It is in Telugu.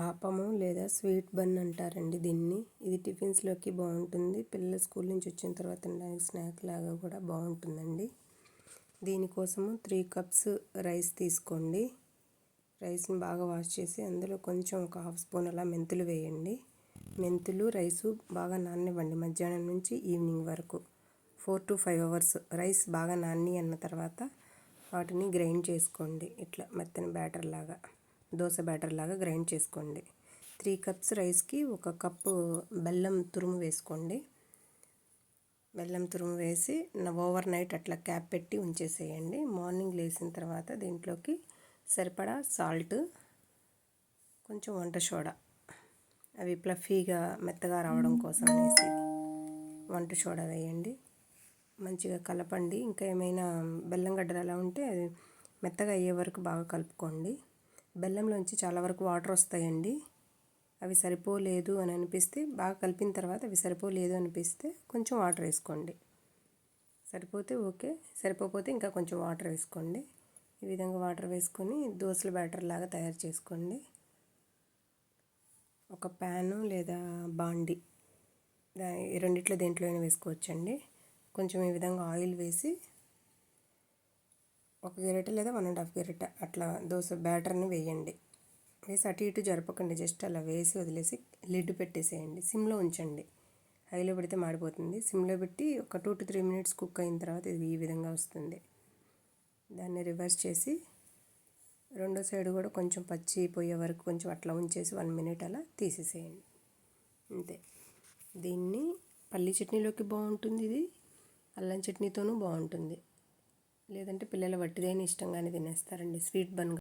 ఆపము లేదా స్వీట్ బన్ అంటారండి దీన్ని. ఇది టిఫిన్స్లోకి బాగుంటుంది. పిల్లలు స్కూల్ నుంచి వచ్చిన తర్వాత తినడానికి స్నాక్ లాగా కూడా బాగుంటుందండి. దీనికోసము 3 కప్స్ రైస్ తీసుకోండి. రైస్ని బాగా వాష్ చేసి అందులో కొంచెం ఒక హాఫ్ స్పూన్ అలా మెంతులు వేయండి. మెంతులు రైసు బాగా నాననివ్వండి మధ్యాహ్నం నుంచి ఈవినింగ్ వరకు 4 to 5 hours. రైస్ బాగా నాని అన్న తర్వాత వాటిని గ్రైండ్ చేసుకోండి. ఇట్లా మెత్తని బ్యాటర్ లాగా, దోశ బ్యాటర్ లాగా గ్రైండ్ చేసుకోండి. 3 కప్స్ రైస్కి 1 కప్పు బెల్లం తురుము వేసుకోండి. బెల్లం తురుము వేసి ఓవర్ నైట్ అట్లా క్యాప్ పెట్టి ఉంచేసేయండి. మార్నింగ్ లేచిన తర్వాత దీంట్లోకి సరిపడా సాల్ట్, కొంచెం వంట సోడా, అవి ప్లఫీగా మెత్తగా రావడం కోసం అనేసి వంట సోడా వేయండి. మంచిగా కలపండి. ఇంకా ఏమైనా బెల్లం గడ్డలు అలా ఉంటే అది మెత్తగా అయ్యే వరకు బాగా కలుపుకోండి. బెల్లంలోంచి చాలా వరకు వాటర్ వస్తాయండి. అవి సరిపోలేదు అని అనిపిస్తే, బాగా కలిపిన తర్వాత అవి సరిపోలేదు అనిపిస్తే కొంచెం వాటర్ వేసుకోండి. సరిపోతే ఓకే, సరిపోతే ఇంకా కొంచెం వాటర్ వేసుకోండి. ఈ విధంగా వాటర్ వేసుకొని దోశల బ్యాటర్ లాగా తయారు చేసుకోండి. ఒక ప్యాను లేదా బాండి, రెండిట్లో దేంట్లో అయినా వేసుకోవచ్చండి. కొంచెం ఈ విధంగా ఆయిల్ వేసి 1 గరిటె లేదా 1.5 గరిటె అట్లా దోశ బ్యాటర్ని వేయండి. వేసి అటు ఇటు జరపకండి, జస్ట్ అలా వేసి వదిలేసి లిడ్ పెట్టేసేయండి. సిమ్లో ఉంచండి. హైలో పెడితే మాడిపోతుంది. సిమ్లో పెట్టి ఒక 2 to 3 minutes కుక్ అయిన తర్వాత ఇది ఈ విధంగా వస్తుంది. దాన్ని రివర్స్ చేసి రెండో సైడ్ కూడా కొంచెం పచ్చి పోయే వరకు కొంచెం అట్లా ఉంచేసి 1 minute అలా తీసేసేయండి. అంతే. దీన్ని పల్లి చట్నీలోకి బాగుంటుంది, ఇది అల్లం చట్నీతోనూ బాగుంటుంది. లేదంటే పిల్లలు వట్టిదైనా ఇష్టంగానే తినేస్తారండి. Sweet bun